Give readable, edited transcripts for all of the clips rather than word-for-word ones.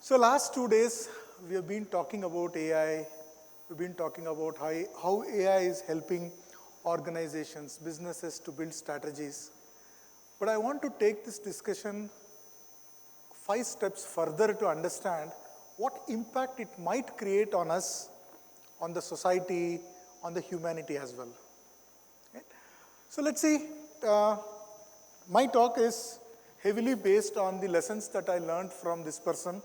So last 2 days, we have been talking about AI. We've been talking about how AI is helping organizations, businesses to build strategies. But I want to take this discussion 5 steps further to understand what impact it might create on us, on the society, on the humanity as well. Okay? So let's see, my talk is heavily based on the lessons that I learned from this person.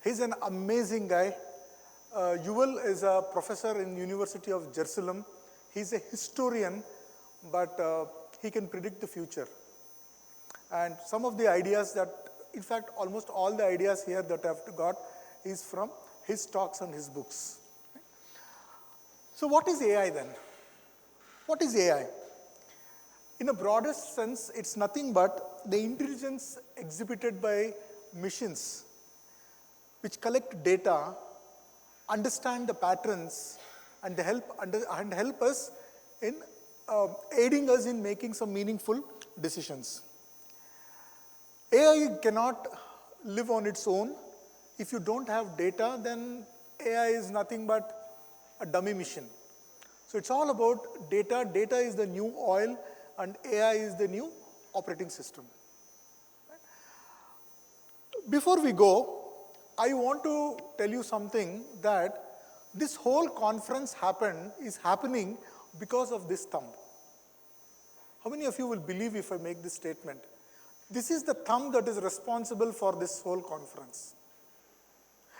He's an amazing guy. Yuval is a professor in University of Jerusalem. He's a historian, but he can predict the future. And some of the ideas that, in fact, almost all the ideas here that I've got is from his talks and his books. So what is AI then? What is AI? In a broadest sense, it's nothing but the intelligence exhibited by machines which collect data, understand the patterns, and help us in aiding us in making some meaningful decisions. AI cannot live on its own. If you don't have data, then AI is nothing but a dummy machine. So it's all about data. Data is the new oil, and AI is the new operating system. Before we go, I want to tell you something, that this whole conference is happening because of this thumb. How many of you will believe if I make this statement? This is the thumb that is responsible for this whole conference.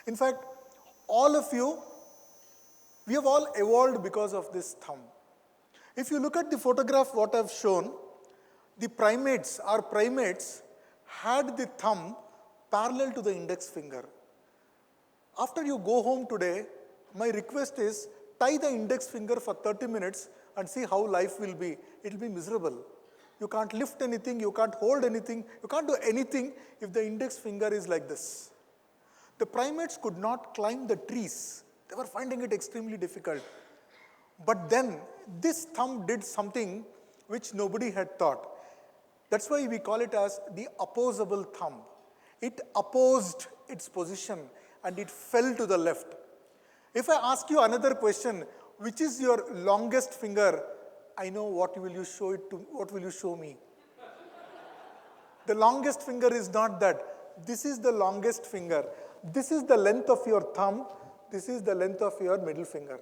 In fact, all of you, we have all evolved because of this thumb. If you look at the photograph what I've shown, the primates had the thumb parallel to the index finger. After you go home today, my request is tie the index finger for 30 minutes and see how life will be. It will be miserable. You can't lift anything, you can't hold anything, you can't do anything if the index finger is like this. The primates could not climb the trees. They were finding it extremely difficult. But then, this thumb did something which nobody had thought. That's why we call it as the opposable thumb. It opposed its position and it fell to the left. If I ask you another question, which is your longest finger, I know what will you show me. The longest finger is not that. This is the longest finger. This is the length of your thumb. This is the length of your middle finger.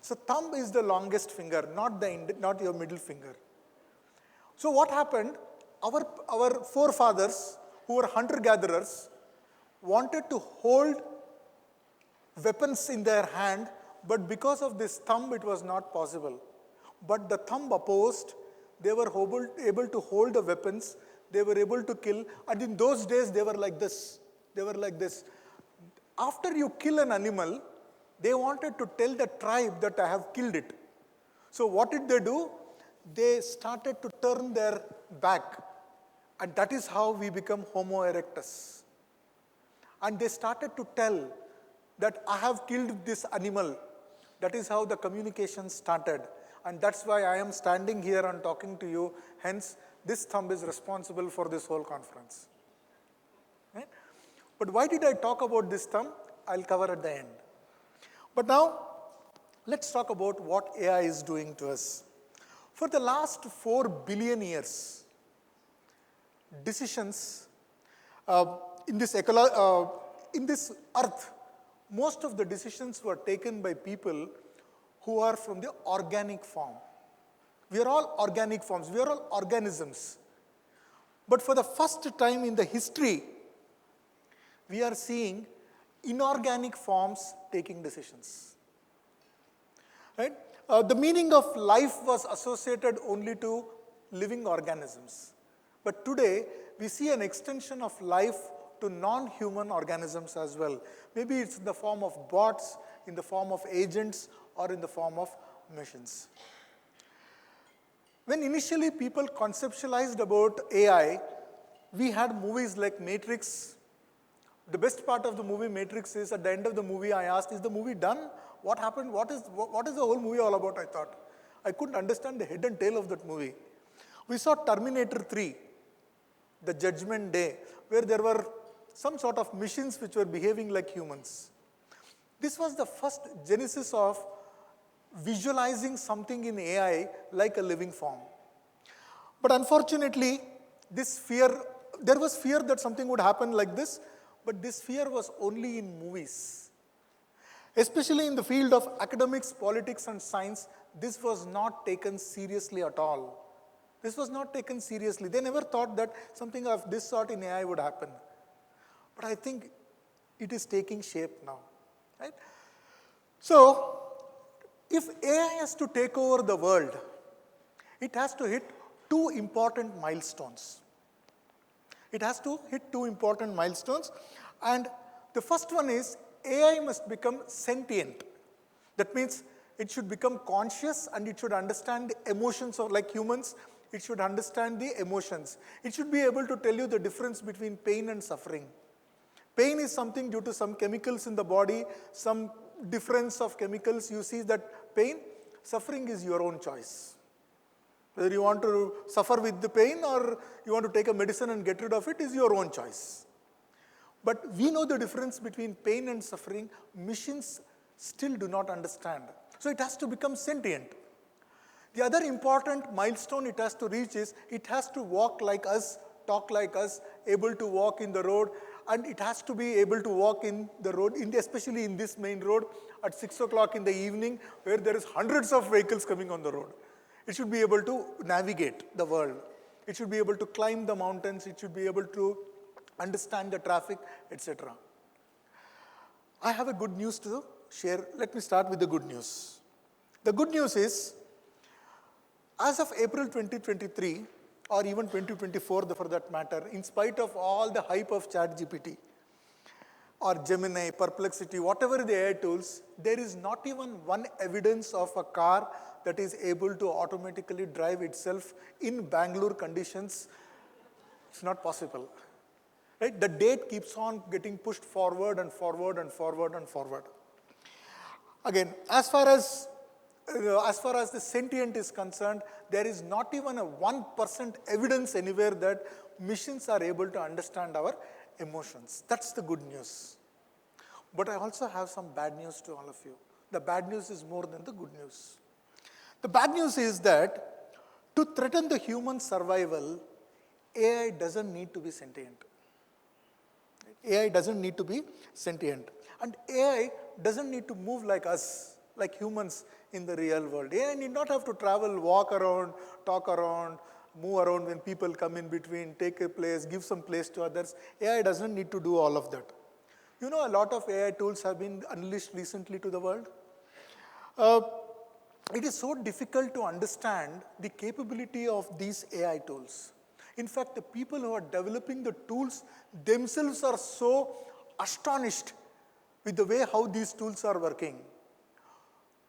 So thumb is the longest finger, not your middle finger. So what happened? Our forefathers, who were hunter-gatherers, wanted to hold weapons in their hand, but because of this thumb, it was not possible. But the thumb opposed, they were able to hold the weapons, they were able to kill, and in those days, they were like this. They were like this. After you kill an animal, they wanted to tell the tribe that I have killed it. So what did they do? They started to turn their back. And that is how we become Homo erectus. And they started to tell that I have killed this animal. That is how the communication started. And that's why I am standing here and talking to you. Hence, this thumb is responsible for this whole conference. Right? But why did I talk about this thumb? I'll cover at the end. But now, let's talk about what AI is doing to us. For the last 4 billion years, decisions in this earth, most of the decisions were taken by people who are from the organic form. We are all organic forms. We are all organisms. But for the first time in the history, we are seeing inorganic forms taking decisions. Right? The meaning of life was associated only to living organisms. But today, we see an extension of life to non-human organisms as well. Maybe it's in the form of bots, in the form of agents, or in the form of machines. When initially people conceptualized about AI, we had movies like Matrix. The best part of the movie Matrix is at the end of the movie I asked, is the movie done? What happened? What is the whole movie all about, I thought. I couldn't understand the head and tail of that movie. We saw Terminator 3, the Judgment Day, where there were some sort of machines which were behaving like humans. This was the first genesis of visualizing something in AI like a living form. But unfortunately, there was fear that something would happen like this, but this fear was only in movies. Especially in the field of academics, politics, and science, this was not taken seriously at all. This was not taken seriously. They never thought that something of this sort in AI would happen. But I think it is taking shape now. Right? So, if AI has to take over the world, it has to hit two important milestones. It has to hit two important milestones. And the first one is AI must become sentient. That means it should become conscious and it should understand the emotions of, like humans, it should understand the emotions. It should be able to tell you the difference between pain and suffering. Pain is something due to some chemicals in the body, some difference of chemicals. You see that pain, suffering is your own choice. Whether you want to suffer with the pain or you want to take a medicine and get rid of it is your own choice. But we know the difference between pain and suffering. Machines still do not understand. So it has to become sentient. The other important milestone it has to reach is it has to walk like us, talk like us, able to walk in the road, and it has to be able to walk in the road, especially in this main road at 6 o'clock in the evening where there is hundreds of vehicles coming on the road. It should be able to navigate the world. It should be able to climb the mountains. It should be able to understand the traffic, etc. I have a good news to share. Let me start with the good news. The good news is, as of April 2023, or even 2024 for that matter, in spite of all the hype of ChatGPT or Gemini, Perplexity, whatever the AI tools, there is not even one evidence of a car that is able to automatically drive itself in Bangalore conditions. It's not possible. Right? The date keeps on getting pushed forward and forward and forward and forward. Again, as far as the sentient is concerned, there is not even a 1% evidence anywhere that machines are able to understand our emotions. That's the good news. But I also have some bad news to all of you. The bad news is more than the good news. The bad news is that to threaten the human survival, AI doesn't need to be sentient. AI doesn't need to be sentient. And AI doesn't need to move like us, like humans in the real world. AI need not have to travel, walk around, talk around, move around when people come in between, take a place, give some place to others. AI doesn't need to do all of that. You know, a lot of AI tools have been unleashed recently to the world. It is so difficult to understand the capability of these AI tools. In fact, the people who are developing the tools themselves are so astonished with the way how these tools are working.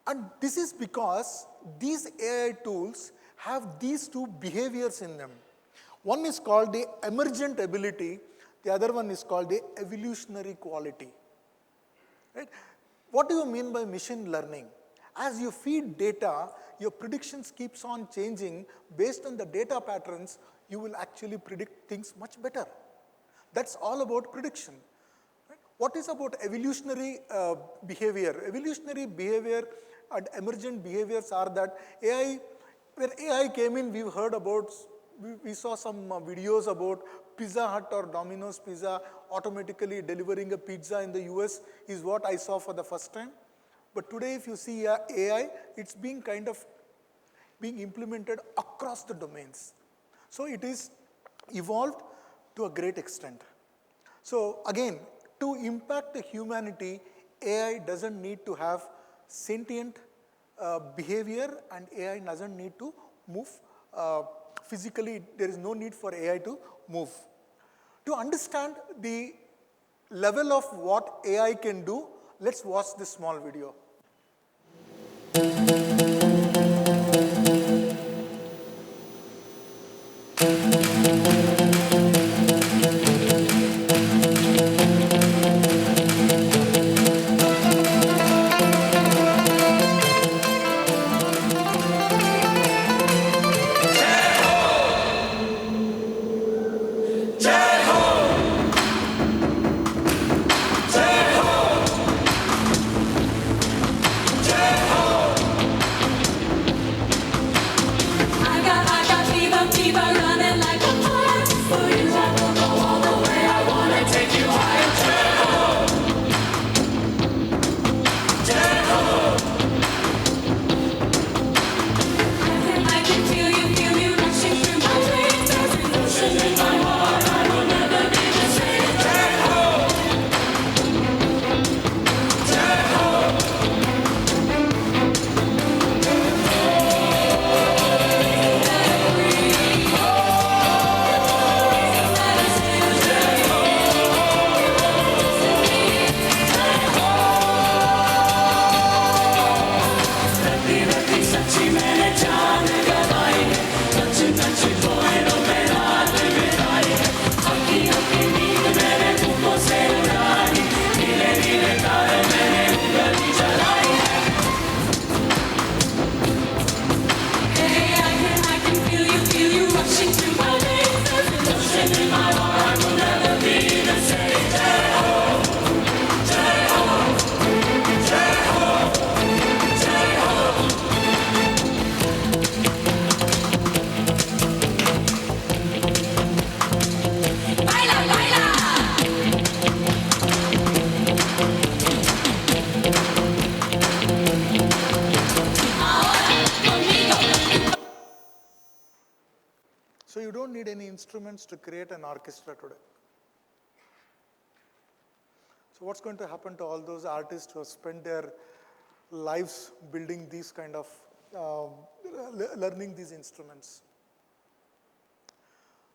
And this is because these AI tools have these two behaviors in them. One is called the emergent ability, the other one is called the evolutionary quality. Right? What do you mean by machine learning? As you feed data, your predictions keeps on changing. Based on the data patterns, you will actually predict things much better. That's all about prediction. Right? What is about evolutionary behavior? Evolutionary behavior and emergent behaviors are that when AI came in, we saw some videos about Pizza Hut or Domino's Pizza automatically delivering a pizza in the US is what I saw for the first time. But today, if you see AI, it's being implemented across the domains. So it is evolved to a great extent. So again, to impact the humanity, AI doesn't need to have sentient behavior, and AI doesn't need to move physically. There is no need for AI to move. To understand the level of what AI can do, let's watch this small video. need any instruments to create an orchestra today. So what's going to happen to all those artists who have spent their lives building these kind of, learning these instruments?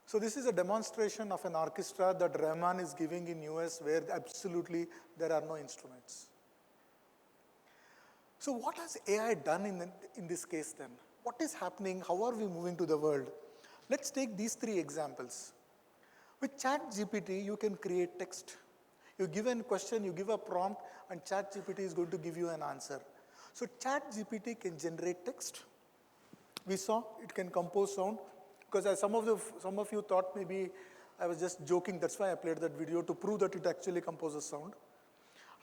So this is a demonstration of an orchestra that Rahman is giving in US, where absolutely there are no instruments. So what has AI done in this case then? What is happening? How are we moving to the world? Let's take these three examples. With ChatGPT, you can create text. You give a question, you give a prompt, and ChatGPT is going to give you an answer. So ChatGPT can generate text. We saw it can compose sound, because as some of you thought maybe I was just joking, that's why I played that video, to prove that it actually composes sound.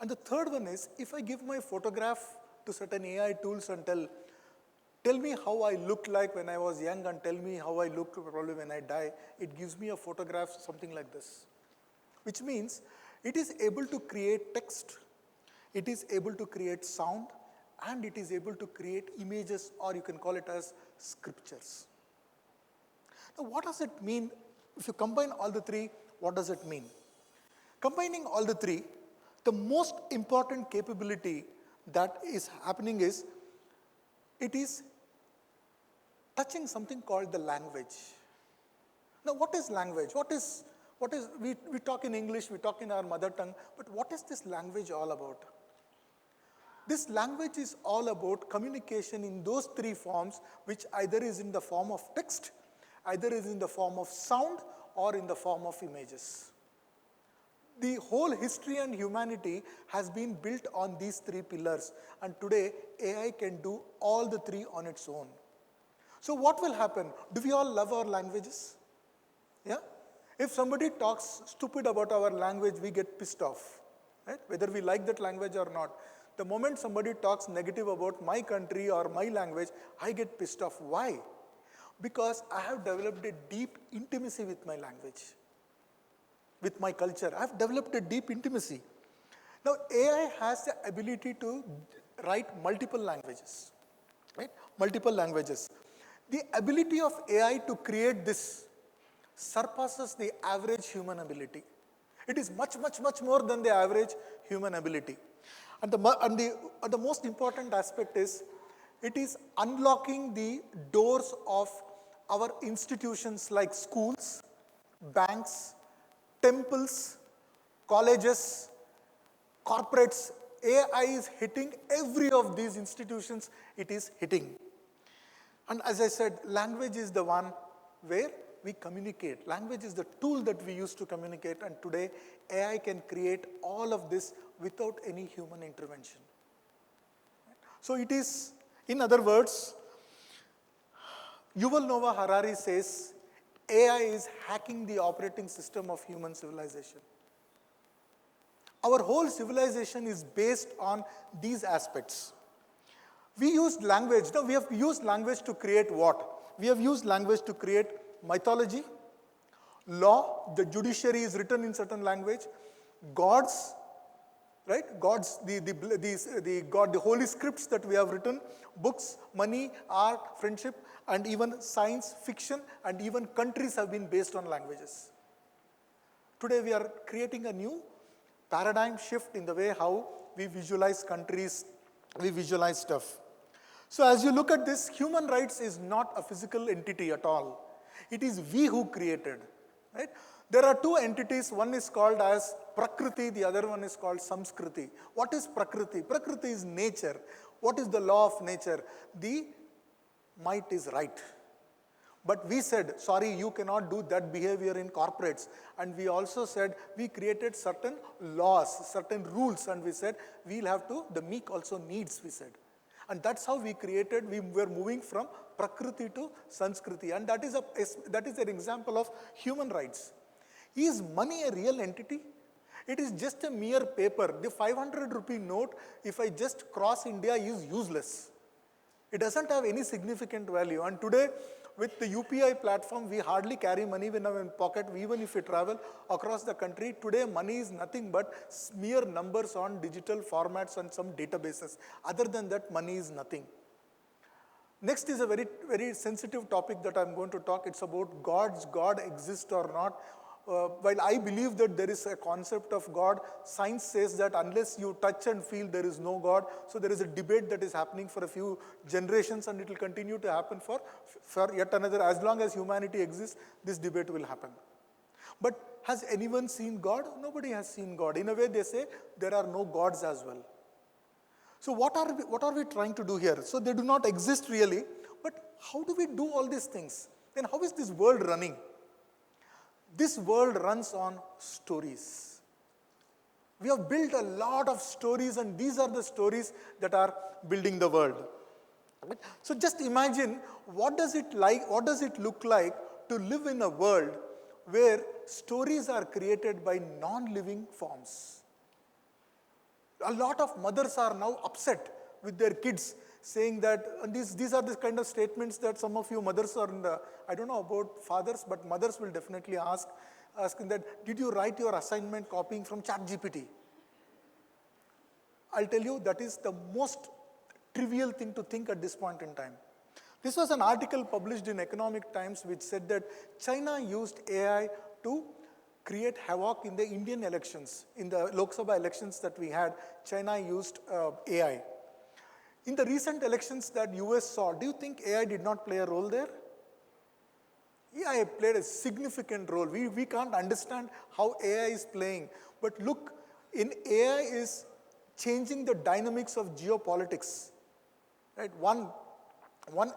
And the third one is, if I give my photograph to certain AI tools and tell me how I looked like when I was young and tell me how I look probably when I die, it gives me a photograph, something like this. Which means it is able to create text, it is able to create sound, and it is able to create images, or you can call it as scriptures. Now what does it mean? If you combine all the three, what does it mean? Combining all the three, the most important capability that is happening is, it is touching something called the language. Now what is language? We talk in English, we talk in our mother tongue, but what is this language all about? This language is all about communication in those three forms, which either is in the form of text, either is in the form of sound, or in the form of images. The whole history and humanity has been built on these three pillars, and today AI can do all the three on its own. So what will happen? Do we all love our languages? Yeah? If somebody talks stupid about our language, we get pissed off, right? Whether we like that language or not. The moment somebody talks negative about my country or my language, I get pissed off. Why? Because I have developed a deep intimacy with my language, with my culture. I have developed a deep intimacy. Now, AI has the ability to write multiple languages, right? Multiple languages. The ability of AI to create this surpasses the average human ability. It is much, much, much more than the average human ability. And the most important aspect is, it is unlocking the doors of our institutions like schools, banks, temples, colleges, corporates. AI is hitting every of these institutions, it is hitting. And as I said, language is the one where we communicate. Language is the tool that we use to communicate, and today AI can create all of this without any human intervention. So it is, in other words, Yuval Noah Harari says, AI is hacking the operating system of human civilization. Our whole civilization is based on these aspects. We used language. Now we have used language to create what? We have used language to create mythology, law, the judiciary is written in certain language, gods, right? Gods, the holy scripts that we have written, books, money, art, friendship, and even science, fiction, and even countries have been based on languages. Today we are creating a new paradigm shift in the way how we visualize countries, we visualize stuff. So as you look at this, human rights is not a physical entity at all. It is we who created, right? There are two entities, one is called as Prakriti, the other one is called Samskriti. What is Prakriti? Prakriti is nature. What is the law of nature? The might is right. But we said, sorry, you cannot do that behavior in corporates. And we also said, we created certain laws, certain rules, and we said, we'll have to, the meek also needs, we said. And that's how we created, we were moving from Prakriti to Sanskriti. And that is an example of human rights. Is money a real entity? It is just a mere paper. The 500 rupee note, if I just cross India, is useless. It doesn't have any significant value. And today, with the UPI platform, we hardly carry money in our pocket, even if we travel across the country. Today, money is nothing but mere numbers on digital formats and some databases. Other than that, money is nothing. Next is a very, very sensitive topic that I'm going to talk. It's about God exists or not. While I believe that there is a concept of God, science says that unless you touch and feel, there is no God. So there is a debate that is happening for a few generations, and it will continue to happen for yet another. As long as humanity exists, this debate will happen. But has anyone seen God? Nobody has seen God. In a way, they say there are no gods as well. So what are we trying to do here? So they do not exist really, but how do we do all these things? Then how is this world running? This world runs on stories. We have built a lot of stories, and these are the stories that are building the world. So just imagine, what does it look like to live in a world where stories are created by non-living forms? A lot of mothers are now upset with their kids, saying that, and these are the kind of statements that some of you mothers are in the, I don't know about fathers, but mothers will definitely asking that, did you write your assignment copying from ChatGPT? I'll tell you, that is the most trivial thing to think at this point in time. This was an article published in Economic Times which said that China used AI to create havoc in the Indian elections. In the Lok Sabha elections that we had, China used AI. In the recent elections that US saw, do you think AI did not play a role there? AI played a significant role. We can't understand how AI is playing. But look, AI is changing the dynamics of geopolitics. Right? One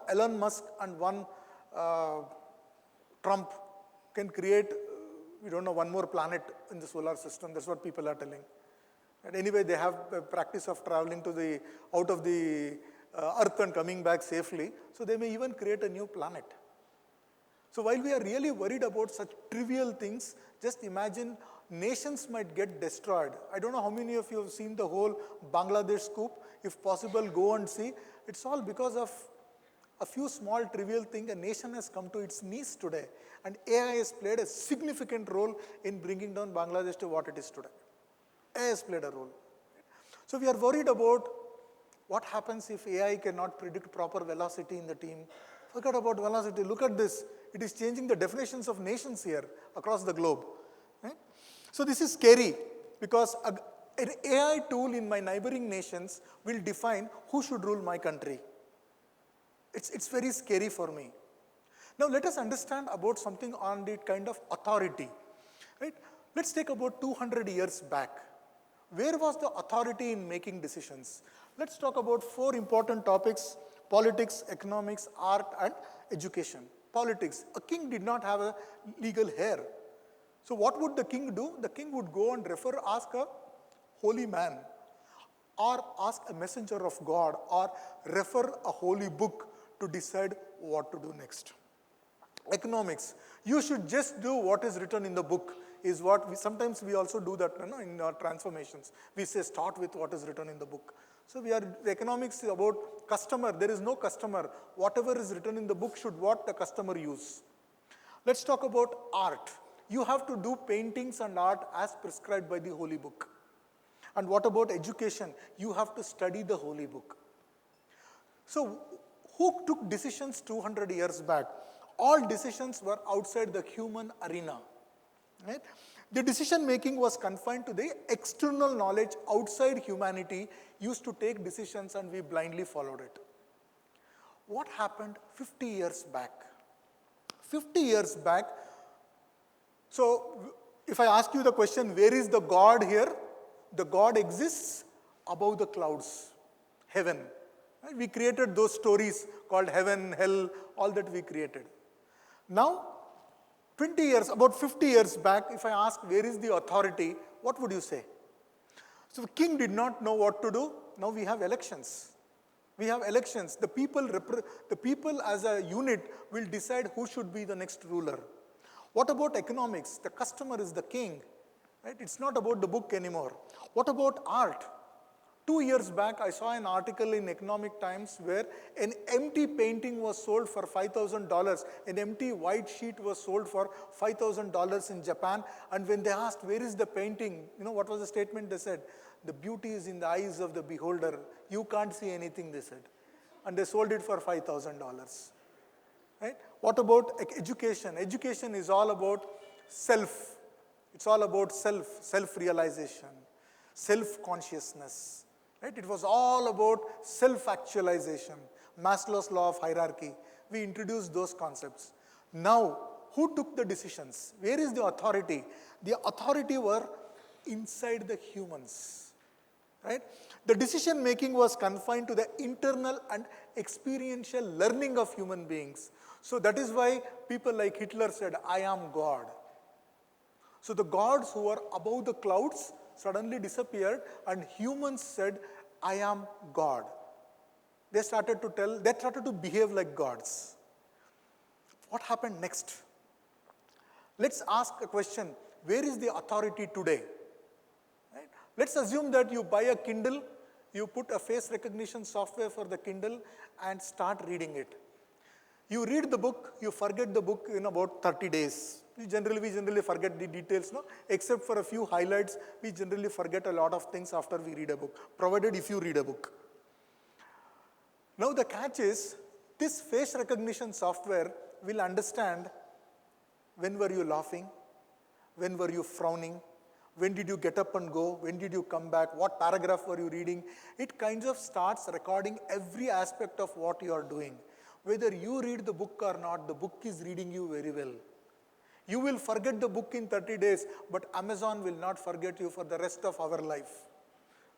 Elon Musk and one Trump can create, we don't know, one more planet in the solar system. That's what people are telling. And anyway, they have a practice of traveling out of the Earth and coming back safely. So they may even create a new planet. So while we are really worried about such trivial things, just imagine nations might get destroyed. I don't know how many of you have seen the whole Bangladesh scoop. If possible, go and see. It's all because of a few small trivial things. A nation has come to its knees today. And AI has played a significant role in bringing down Bangladesh to what it is today. AI has played a role. So we are worried about what happens if AI cannot predict proper velocity in the team. Forget about velocity. Look at this. It is changing the definitions of nations here across the globe. Right? So this is scary, because an AI tool in my neighboring nations will define who should rule my country. It's very scary for me. Now let us understand about something on the kind of authority. Right? Let's take about 200 years back. Where was the authority in making decisions? Let's talk about 4 important topics: politics, economics, art, and education. Politics. A king did not have a legal heir. So what would the king do? The king would go and ask a holy man, or ask a messenger of God, or refer a holy book to decide what to do next. Economics. You should just do what is written in the book, is what sometimes we also do that in our transformations. We say start with what is written in the book. So economics is about customer. There is no customer. Whatever is written in the book should what the customer use. Let's talk about art. You have to do paintings and art as prescribed by the holy book. And what about education? You have to study the holy book. So who took decisions 200 years back? All decisions were outside the human arena. Right? The decision making was confined to the external knowledge outside humanity, used to take decisions, and we blindly followed it. What happened 50 years back? 50 years back, so if I ask you the question, where is the God here? The God exists above the clouds, heaven. Right? We created those stories called heaven, hell, all that we created. Now, 20 years, about 50 years back, if I ask where is the authority, what would you say? So the king did not know what to do. Now we have elections. We have elections. The people as a unit will decide who should be the next ruler. What about economics? The customer is the king. Right? It's not about the book anymore. What about art? 2 years back, I saw an article in Economic Times where an empty painting was sold for $5,000. An empty white sheet was sold for $5,000 in Japan. And when they asked, where is the painting? You know, what was the statement they said? The beauty is in the eyes of the beholder. You can't see anything, they said. and they sold it for $5,000. Right? What about education? Education is all about self. It's all about self-realization, self-consciousness. Right? It was all about self-actualization. Maslow's law of hierarchy. We introduced those concepts. Now, who took the decisions? Where is the authority? The authority were inside the humans. Right? The decision making was confined to the internal and experiential learning of human beings. So that is why people like Hitler said, I am God. So the gods who were above the clouds suddenly disappeared and humans said, I am God. They started to behave like gods. What happened next? Let's ask a question. Where is the authority today? Right? Let's assume that you buy a Kindle, you put a face recognition software for the Kindle and start reading it. You read the book, you forget the book in about 30 days. We generally forget the details, no? Except for a few highlights, we generally forget a lot of things after we read a book, provided if you read a book. Now the catch is, this face recognition software will understand when were you laughing, when were you frowning, when did you get up and go, when did you come back, what paragraph were you reading. It kind of starts recording every aspect of what you are doing. Whether you read the book or not, the book is reading you very well. You will forget the book in 30 days, but Amazon will not forget you for the rest of our life.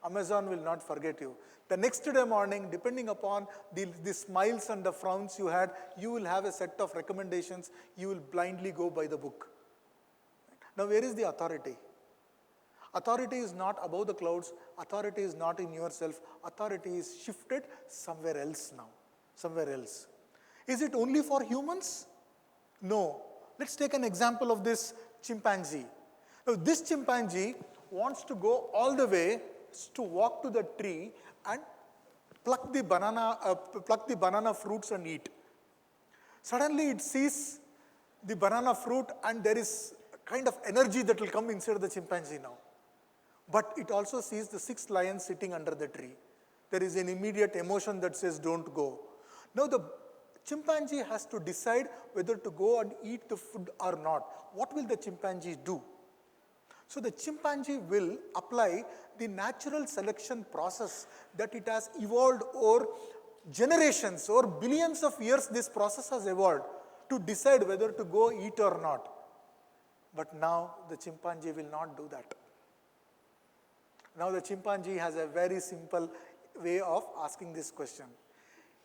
Amazon will not forget you. The next day morning, depending upon the smiles and the frowns you had, you will have a set of recommendations. You will blindly go by the book. Now, where is the authority? Authority is not above the clouds. Authority is not in yourself. Authority is shifted somewhere else now. Somewhere else. Is it only for humans? No. Let's take an example of this chimpanzee. Now, this chimpanzee wants to go all the way to walk to the tree and pluck the banana fruits and eat. Suddenly it sees the banana fruit and there is kind of energy that will come inside the chimpanzee now. But it also sees the 6 lions sitting under the tree. There is an immediate emotion that says don't go. Now the chimpanzee has to decide whether to go and eat the food or not. What will the chimpanzee do? So the chimpanzee will apply the natural selection process that it has evolved over generations or billions of years. This process has evolved to decide whether to go eat or not. But now the chimpanzee will not do that. Now the chimpanzee has a very simple way of asking this question.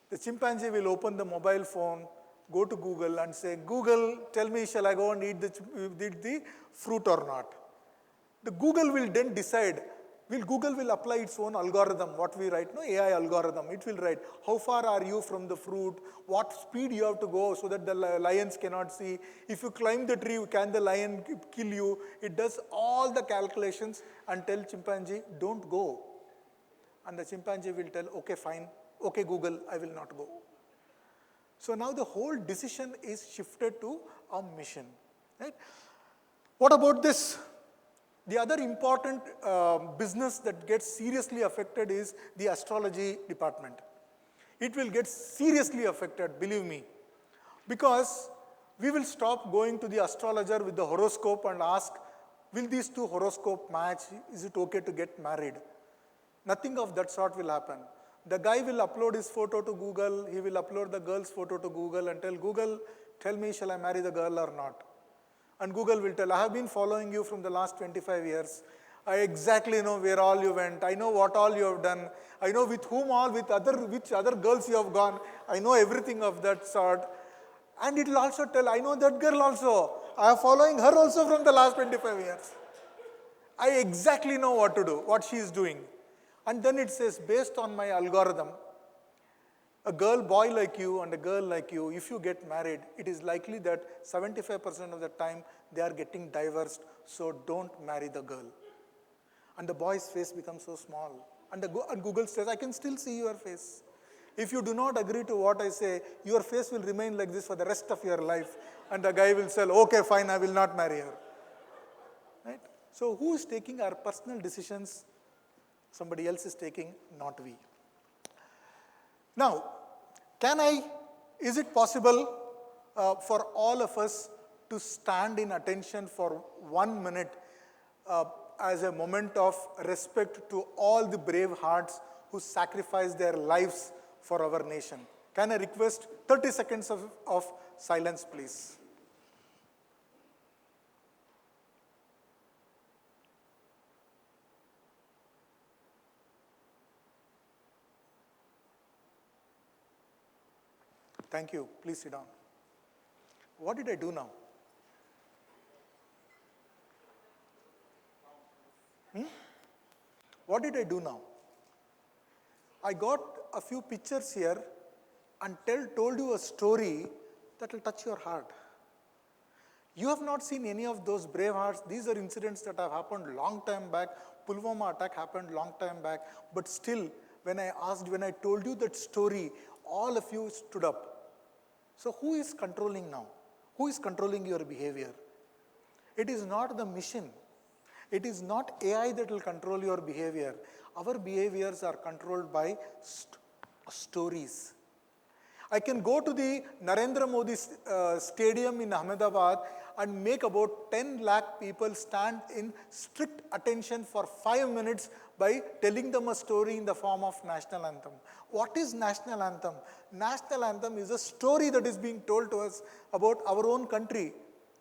The chimpanzee will open the mobile phone, go to Google and say, Google, tell me, shall I go and eat the fruit or not? The Google will then decide, Google will apply its own algorithm, what we write, no AI algorithm. It will write, how far are you from the fruit, what speed you have to go so that the lions cannot see. If you climb the tree, can the lion kill you? It does all the calculations and tell chimpanzee, don't go. And the chimpanzee will tell, okay, fine. Okay, Google, I will not go. So now the whole decision is shifted to a mission. Right? What about this? The other important business that gets seriously affected is the astrology department. It will get seriously affected, believe me, because we will stop going to the astrologer with the horoscope and ask, will these two horoscope match? Is it okay to get married? Nothing of that sort will happen. The guy will upload his photo to Google, he will upload the girl's photo to Google and tell Google, tell me, shall I marry the girl or not? And Google will tell, I have been following you from the last 25 years. I exactly know where all you went. I know what all you have done. I know with whom all, which other girls you have gone. I know everything of that sort. And it will also tell, I know that girl also. I am following her also from the last 25 years. I exactly know what to do, what she is doing. And then it says, based on my algorithm, a boy like you and a girl like you, if you get married, it is likely that 75% of the time they are getting divorced, so don't marry the girl. And the boy's face becomes so small. And Google says, I can still see your face. If you do not agree to what I say, your face will remain like this for the rest of your life. And the guy will say, okay, fine, I will not marry her. Right? So who is taking our personal decisions? Somebody else is taking, not we. Now, Is it possible for all of us to stand in attention for 1 minute as a moment of respect to all the brave hearts who sacrificed their lives for our nation? Can I request 30 seconds of silence, please? Thank you. Please sit down. What did I do now? What did I do now? I got a few pictures here and told you a story that will touch your heart. You have not seen any of those brave hearts. These are incidents that have happened long time back. Pulwama attack happened long time back. But still, when I told you that story, all of you stood up. So who is controlling now? Who is controlling your behavior? It is not the mission. It is not AI that will control your behavior. Our behaviors are controlled by stories. I can go to the Narendra Modi Stadium in Ahmedabad and make about 10 lakh people stand in strict attention for 5 minutes by telling them a story in the form of national anthem. What is national anthem? National anthem is a story that is being told to us about our own country.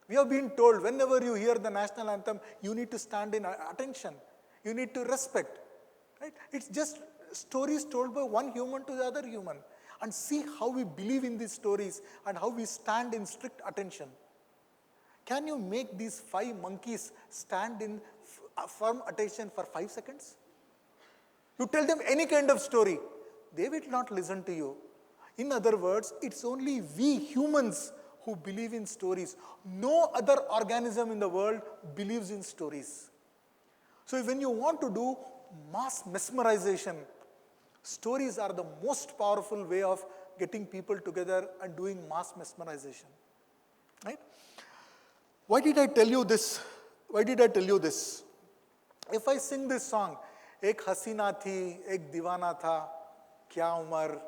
We have been told whenever you hear the national anthem, you need to stand in attention. You need to respect. Right? It's just stories told by one human to the other human. And see how we believe in these stories and how we stand in strict attention. Can you make these 5 monkeys stand in firm attention for 5 seconds? You tell them any kind of story, they will not listen to you. In other words, it's only we humans who believe in stories. No other organism in the world believes in stories. So when you want to do mass mesmerization, stories are the most powerful way of getting people together and doing mass mesmerization. Right? Why did I tell you this? Why did I tell you this? If I sing this song, Ek hasina thi, ek diwana tha, kya umar.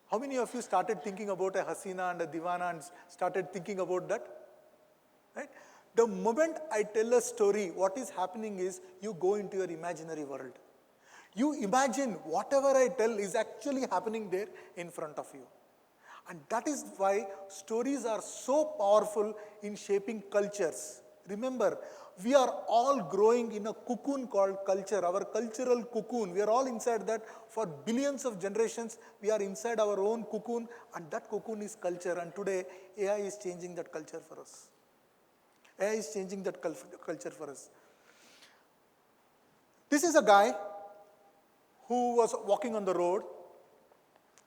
How many of you started thinking about a hasina and a diwana and started thinking about that? Right? The moment I tell a story, what is happening is you go into your imaginary world. You imagine whatever I tell is actually happening there in front of you. And that is why stories are so powerful in shaping cultures. Remember, we are all growing in a cocoon called culture, our cultural cocoon. We are all inside that. For billions of generations, we are inside our own cocoon, and that cocoon is culture. And today, AI is changing that culture for us. AI is changing that culture for us. This is a guy who was walking on the road.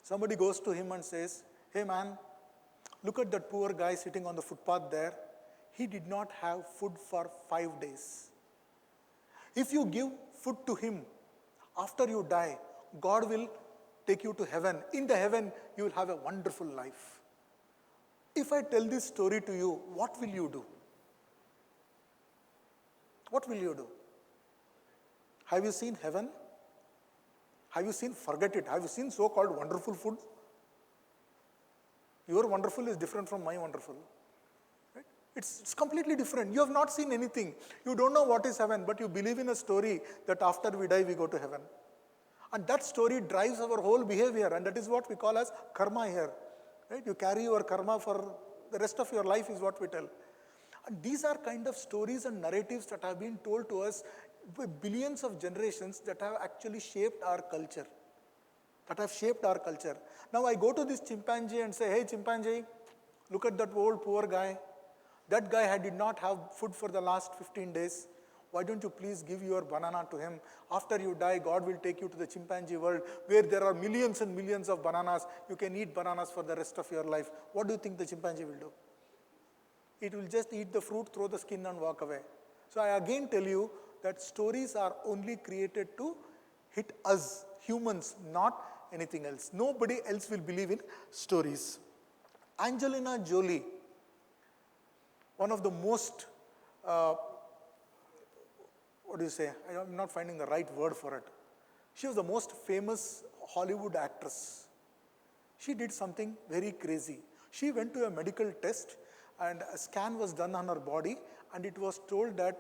Somebody goes to him and says, "Hey man, look at that poor guy sitting on the footpath there. He did not have food for 5 days. If you give food to him, after you die, God will take you to heaven. In the heaven, you will have a wonderful life. If I tell this story to you, what will you do? What will you do? Have you seen heaven? Have you seen, forget it, have you seen so-called wonderful food? Your wonderful is different from my wonderful. Right? It's completely different. You have not seen anything. You don't know what is heaven, but you believe in a story that after we die, we go to heaven. And that story drives our whole behavior, and that is what we call as karma here. Right? You carry your karma for the rest of your life is what we tell. And these are kind of stories and narratives that have been told to us by billions of generations that have actually shaped our culture. Now I go to this chimpanzee and say, "Hey chimpanzee, look at that old poor guy. That guy did not have food for the last 15 days. Why don't you please give your banana to him? After you die, God will take you to the chimpanzee world where there are millions and millions of bananas. You can eat bananas for the rest of your life." What do you think the chimpanzee will do? It will just eat the fruit, throw the skin and walk away. So I again tell you that stories are only created to hit us, humans, not anything else. Nobody else will believe in stories. Angelina Jolie, one of the most, what do you say? I'm not finding the right word for it. She was the most famous Hollywood actress. She did something very crazy. She went to a medical test and a scan was done on her body, and it was told that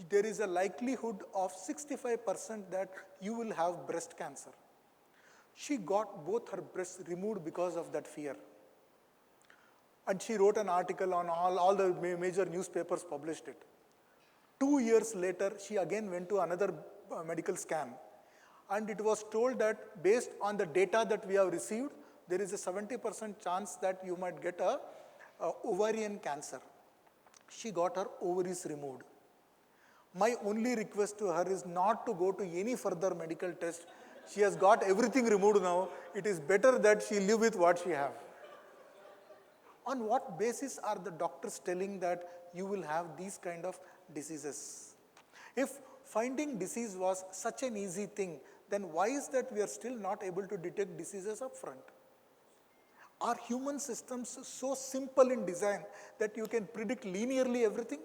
there is a likelihood of 65% that you will have breast cancer. She got both her breasts removed because of that fear. And she wrote an article on all the major newspapers published it. 2 years later, she again went to another medical scan. And it was told that based on the data that we have received, there is a 70% chance that you might get a ovarian cancer. She got her ovaries removed. My only request to her is not to go to any further medical test. She has got everything removed now. It is better that she live with what she have. On what basis are the doctors telling that you will have these kind of diseases? If finding disease was such an easy thing, then why is that we are still not able to detect diseases up front? Are human systems so simple in design that you can predict linearly everything?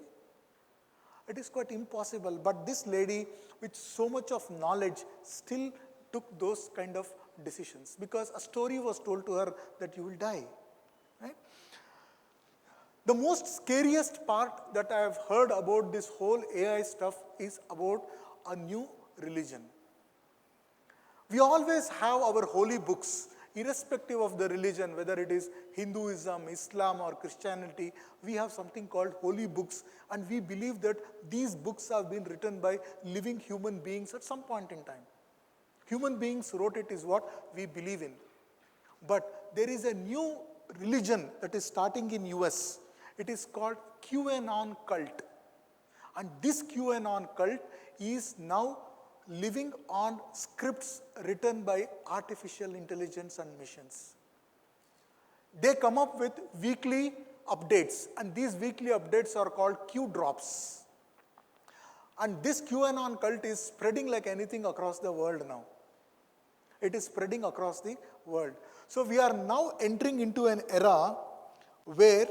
It is quite impossible. But this lady, with so much of knowledge, still took those kind of decisions because a story was told to her that you will die. Right? The most scariest part that I have heard about this whole AI stuff is about a new religion. We always have our holy books, irrespective of the religion, whether it is Hinduism, Islam or Christianity. We have something called holy books, and we believe that these books have been written by living human beings at some point in time. Human beings wrote it is what we believe in. But there is a new religion that is starting in US. It is called QAnon cult. And this QAnon cult is now living on scripts written by artificial intelligence and machines. They come up with weekly updates, and these weekly updates are called Q drops. And this QAnon cult is spreading like anything across the world now. It is spreading across the world. So we are now entering into an era where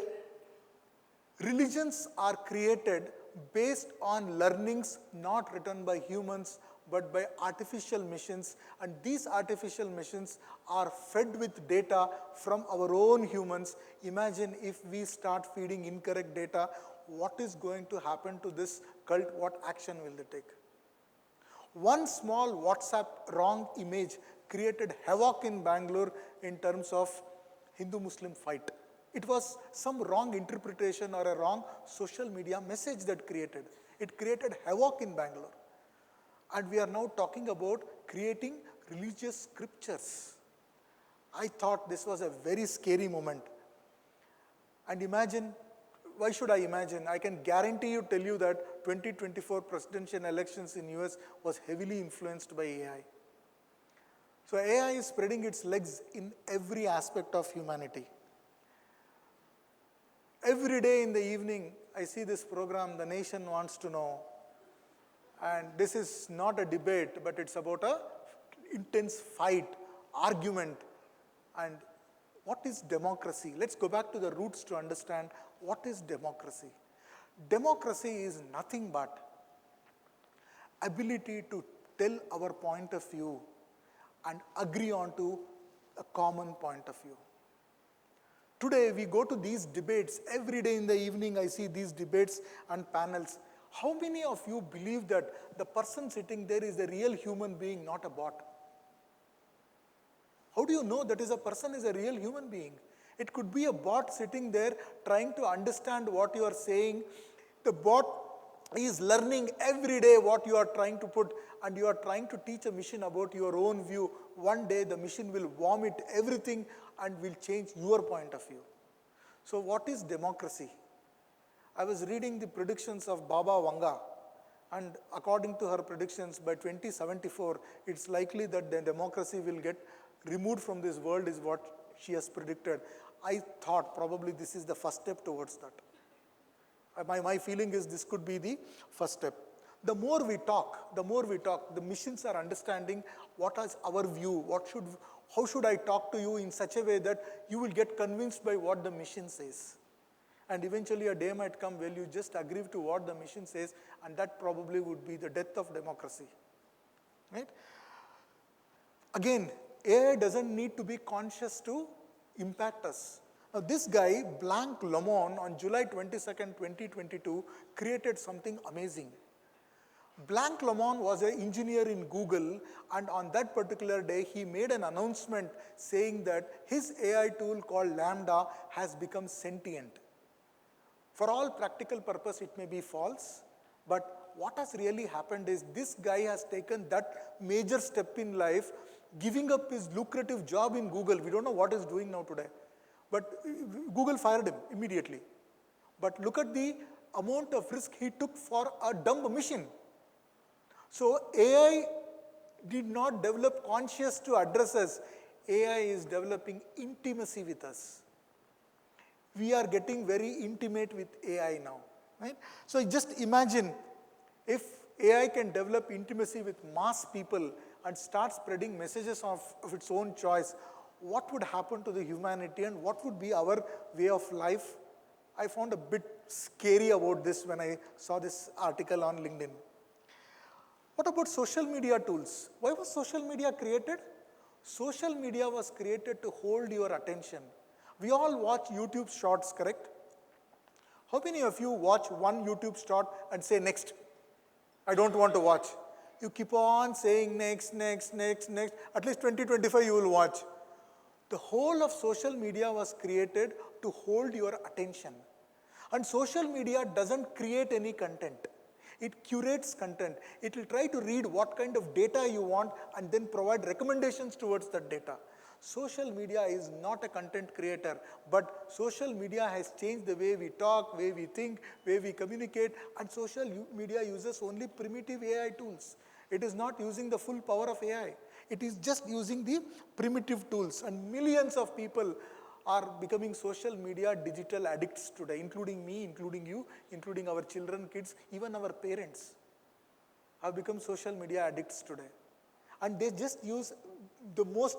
religions are created based on learnings not written by humans but by artificial machines, and these artificial machines are fed with data from our own humans. Imagine if we start feeding incorrect data, what is going to happen to this cult? What action will they take? One small WhatsApp wrong image created havoc in Bangalore in terms of Hindu-Muslim fight. It was some wrong interpretation or a wrong social media message that created. It created havoc in Bangalore. And we are now talking about creating religious scriptures. I thought this was a very scary moment. And imagine, why should I imagine? I can guarantee you, tell you that 2024 presidential elections in US was heavily influenced by AI. So AI is spreading its legs in every aspect of humanity. Every day in the evening, I see this program, The Nation Wants to Know. And this is not a debate, but it's about an intense fight, argument. And what is democracy? Let's go back to the roots to understand what is democracy. Democracy is nothing but ability to tell our point of view and agree on to a common point of view. Today, we go to these debates. Every day in the evening, I see these debates and panels. How many of you believe that the person sitting there is a real human being, not a bot? How do you know that a person is a real human being? It could be a bot sitting there trying to understand what you are saying. The bot is learning every day what you are trying to put, and you are trying to teach a machine about your own view. One day the machine will vomit everything and will change your point of view. So what is democracy? I was reading the predictions of Baba Vanga, and according to her predictions, by 2074, it's likely that the democracy will get removed from this world is what she has predicted. I thought probably this is the first step towards that. My feeling is this could be the first step. The more we talk, the machines are understanding what is our view, how should I talk to you in such a way that you will get convinced by what the machine says. And eventually a day might come where you just agree to what the machine says, and that probably would be the death of democracy. Right? Again, AI doesn't need to be conscious to impact us. Now this guy, Blanc Lemon, on July 22nd, 2022, created something amazing. Blanc Lemon was an engineer in Google, and on that particular day, he made an announcement saying that his AI tool called Lambda has become sentient. For all practical purpose, it may be false, but what has really happened is this guy has taken that major step in life, giving up his lucrative job in Google. We don't know what he's doing now today, but Google fired him immediately. But look at the amount of risk he took for a dumb machine. So AI did not develop conscious to address us. AI is developing intimacy with us. We are getting very intimate with AI now, right? So just imagine if AI can develop intimacy with mass people and start spreading messages of its own choice, what would happen to the humanity and what would be our way of life? I found a bit scary about this when I saw this article on LinkedIn. What about social media tools? Why was social media created? Social media was created to hold your attention. We all watch YouTube shorts, correct? How many of you watch one YouTube short and say next? I don't want to watch. You keep on saying next, next, next, next. At least 2025 you will watch. The whole of social media was created to hold your attention. And social media doesn't create any content. It curates content. It will try to read what kind of data you want and then provide recommendations towards that data. Social media is not a content creator, but social media has changed the way we talk, way we think, way we communicate, and social media uses only primitive AI tools. It is not using the full power of AI. It is just using the primitive tools, and millions of people are becoming social media digital addicts today, including me, including you, including our children, kids, even our parents have become social media addicts today. And they just use the most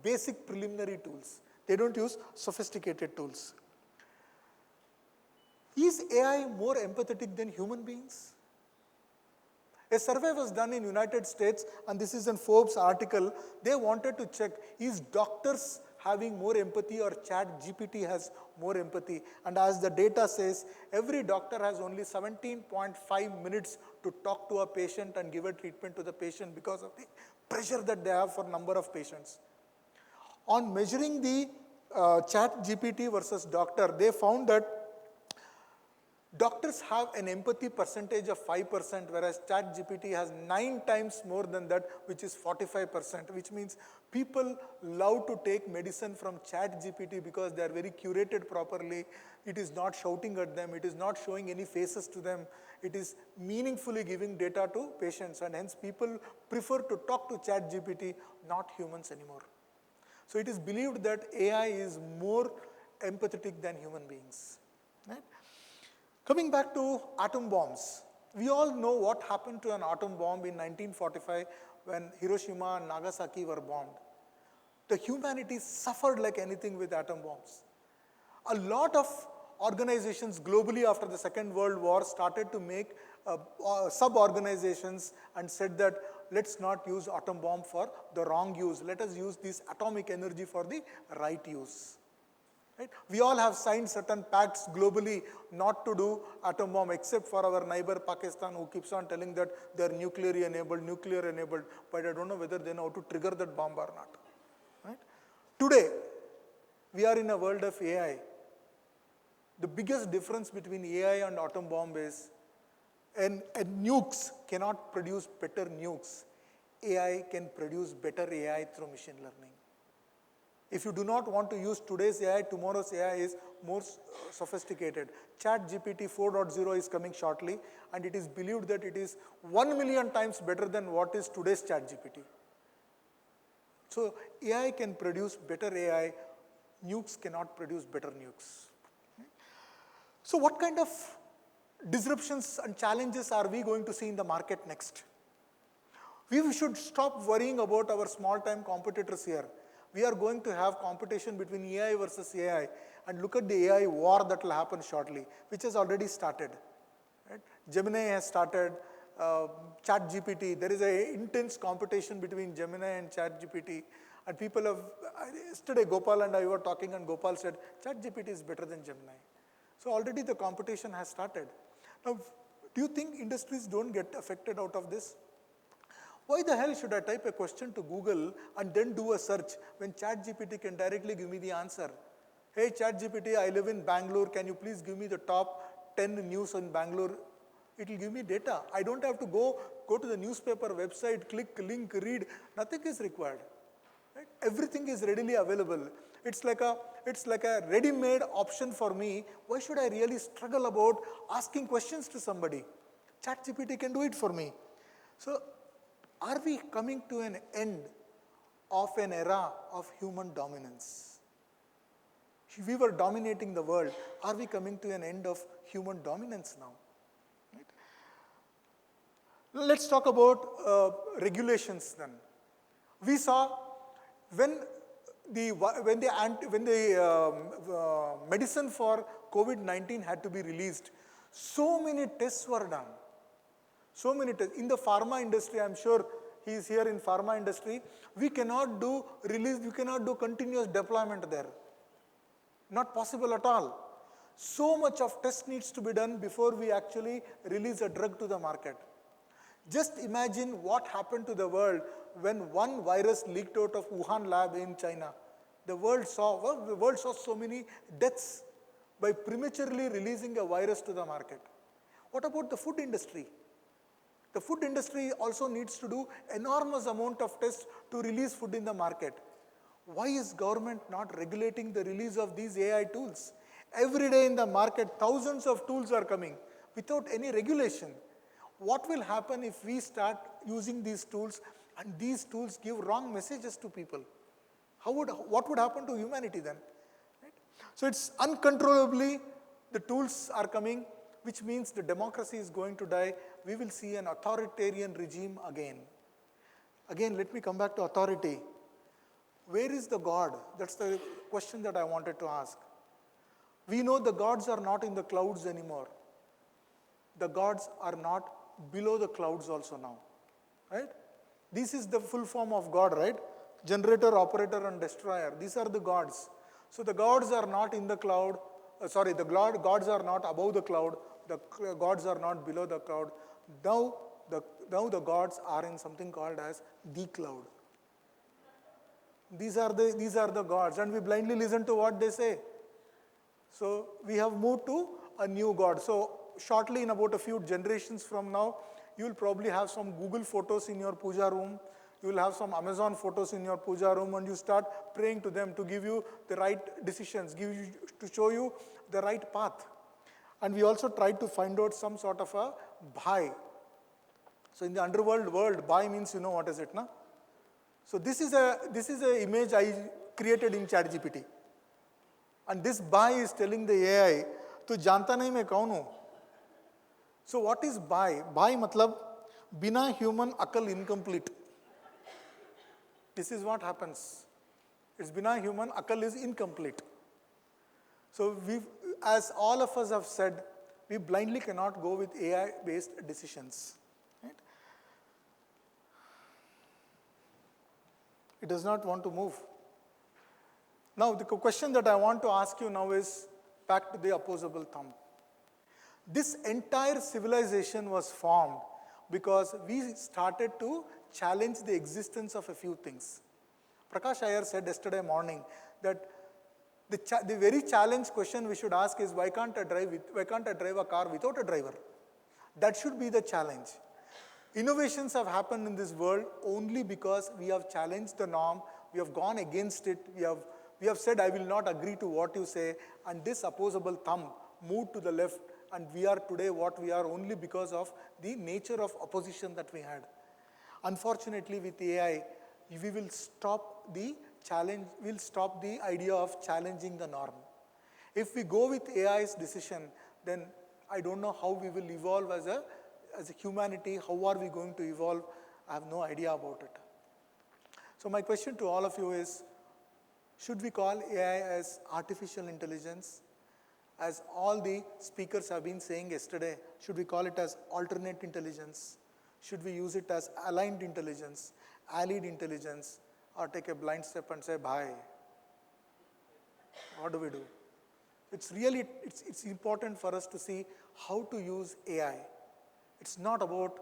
basic preliminary tools. They don't use sophisticated tools. Is AI more empathetic than human beings? A survey was done in United States, and this is in Forbes article. They wanted to check, is doctors having more empathy or ChatGPT has more empathy? And as the data says, every doctor has only 17.5 minutes to talk to a patient and give a treatment to the patient because of the pressure that they have for number of patients. On measuring the ChatGPT versus doctor, they found that doctors have an empathy percentage of 5%, whereas ChatGPT has 9 times more than that, which is 45%, which means people love to take medicine from ChatGPT because they are very curated properly. It is not shouting at them. It is not showing any faces to them. It is meaningfully giving data to patients, and hence people prefer to talk to ChatGPT, not humans anymore. So it is believed that AI is more empathetic than human beings. Right? Coming back to atom bombs, we all know what happened to an atom bomb in 1945 when Hiroshima and Nagasaki were bombed. The humanity suffered like anything with atom bombs. A lot of organizations globally after the Second World War started to make sub-organizations and said that let's not use atom bomb for the wrong use. Let us use this atomic energy for the right use. Right? We all have signed certain pacts globally not to do atom bomb, except for our neighbor Pakistan, who keeps on telling that they are nuclear enabled, but I don't know whether they know how to trigger that bomb or not. Right? Today, we are in a world of AI. The biggest difference between AI and atom bomb is, and nukes cannot produce better nukes. AI can produce better AI through machine learning. If you do not want to use today's AI, tomorrow's AI is more sophisticated. ChatGPT 4.0 is coming shortly, and it is believed that it is 1 million times better than what is today's ChatGPT. So AI can produce better AI, nukes cannot produce better nukes. So what kind of disruptions and challenges are we going to see in the market next? We should stop worrying about our small-time competitors here. We are going to have competition between AI versus AI, and look at the AI war that will happen shortly, which has already started. Right? Gemini has started, ChatGPT, there is an intense competition between Gemini and ChatGPT, And people have, yesterday Gopal and I were talking and Gopal said, ChatGPT is better than Gemini. So already the competition has started. Now, do you think industries don't get affected out of this? Why the hell should I type a question to Google and then do a search when ChatGPT can directly give me the answer? Hey ChatGPT, I live in Bangalore, can you please give me the top 10 news in Bangalore? It will give me data. I don't have to go to the newspaper website, click link, read. Nothing is required. Right? Everything is readily available. It's like a ready-made option for me. Why should I really struggle about asking questions to somebody? ChatGPT can do it for me. So, are we coming to an end of an era of human dominance? We were dominating the world. Are we coming to an end of human dominance now? Right? Let's talk about regulations then. We saw when the medicine for COVID-19 had to be released, so many tests were done. So many tests. In the pharma industry, I'm sure he is here in pharma industry, we cannot do continuous deployment there. Not possible at all. So much of test needs to be done before we actually release a drug to the market. Just imagine what happened to the world when one virus leaked out of Wuhan lab in China. The world saw so many deaths by prematurely releasing a virus to the market. What about the food industry? The food industry also needs to do enormous amount of tests to release food in the market. Why is government not regulating the release of these AI tools? Every day in the market, thousands of tools are coming without any regulation. What will happen if we start using these tools and these tools give wrong messages to people? What would happen to humanity then? Right? So it's uncontrollably, the tools are coming, which means the democracy is going to die. We will see an authoritarian regime again. Again, let me come back to authority. Where is the God? That's the question that I wanted to ask. We know the gods are not in the clouds anymore. The gods are not below the clouds also now. Right? This is the full form of God, right? Generator, operator, and destroyer. These are the gods. So the gods are not in the cloud. The gods are not above the cloud. The gods are not below the cloud. Now the gods are in something called as the cloud. These are the gods, and we blindly listen to what they say. So we have moved to a new God. So shortly, in about a few generations from now, you will probably have some Google photos in your puja room. You will have some Amazon photos in your puja room, and you start praying to them to give you the right decisions, to show you the right path. And we also tried to find out some sort of a bhai. So in the underworld world, bhai means, you know what is it, na? So this is a image I created in ChatGPT. And this bhai is telling the AI, "Tu janta nahi main kaun hu?" So what is bhai? Bhai matlab bina human akal incomplete. This is what happens. It's bina human akal is incomplete. So as all of us have said, we blindly cannot go with AI-based decisions. Right? It does not want to move. Now, the question that I want to ask you now is back to the opposable thumb. This entire civilization was formed because we started to challenge the existence of a few things. Prakash Iyer said yesterday morning that the very challenge question we should ask is, why can't I drive a car without a driver? That should be the challenge. Innovations have happened in this world only because we have challenged the norm, we have gone against it, we have said, I will not agree to what you say, and this opposable thumb moved to the left, and we are today what we are only because of the nature of opposition that we had. Unfortunately, with AI, we will stop the challenge, we'll stop the idea of challenging the norm. If we go with AI's decision, then I don't know how we will evolve as a humanity. How are we going to evolve? I have no idea about it. So my question to all of you is, should we call AI as artificial intelligence? As all the speakers have been saying yesterday, should we call it as alternate intelligence? Should we use it as aligned intelligence, allied intelligence? or take a blind step and say, bye. What do we do? It's really, it's important for us to see how to use AI. It's not about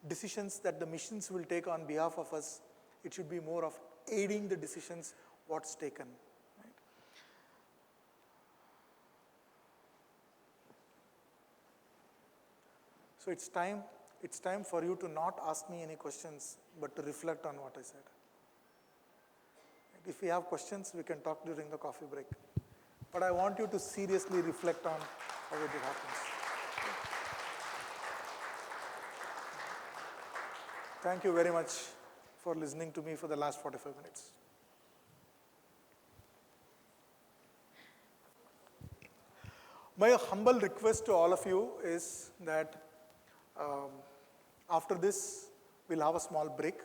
decisions that the machines will take on behalf of us. It should be more of aiding the decisions what's taken. Right? So it's time for you to not ask me any questions, but to reflect on what I said. If you have questions, we can talk during the coffee break. But I want you to seriously reflect on how it happens. Thank you very much for listening to me for the last 45 minutes. My humble request to all of you is that after this, we'll have a small break.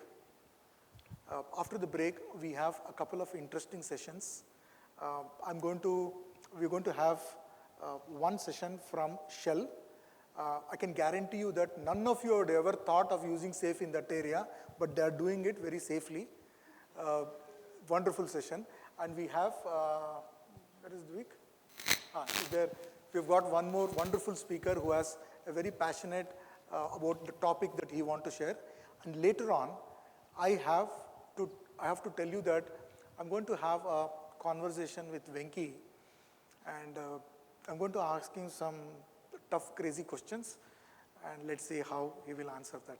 After the break, we have a couple of interesting sessions. We're going to have one session from Shell. I can guarantee you that none of you had ever thought of using SAFe in that area, but they are doing it very safely. Wonderful session. And we have, where is Dvik? We've got one more wonderful speaker who has a very passionate about the topic that he wants to share. And later on, I have to tell you that I'm going to have a conversation with Venki, and I'm going to ask him some tough, crazy questions, and let's see how he will answer that.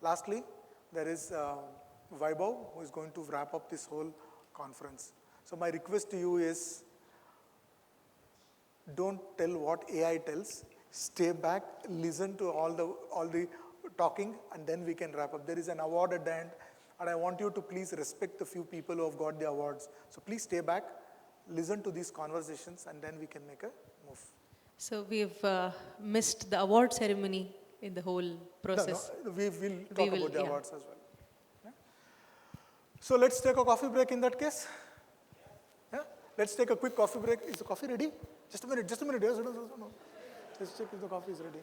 Lastly, there is Vaibhav, who is going to wrap up this whole conference. So my request to you is, don't tell what AI tells. Stay back, listen to all the talking, and then we can wrap up. There is an award at the end, and I want you to please respect the few people who have got the awards. So please stay back, listen to these conversations, and then we can make a move. So we've missed the award ceremony in the whole process. No, we will talk about the awards as well. Yeah? So let's take a coffee break in that case. Yeah? Let's take a quick coffee break. Is the coffee ready? Just a minute. Yes, no. Let's check if the coffee is ready.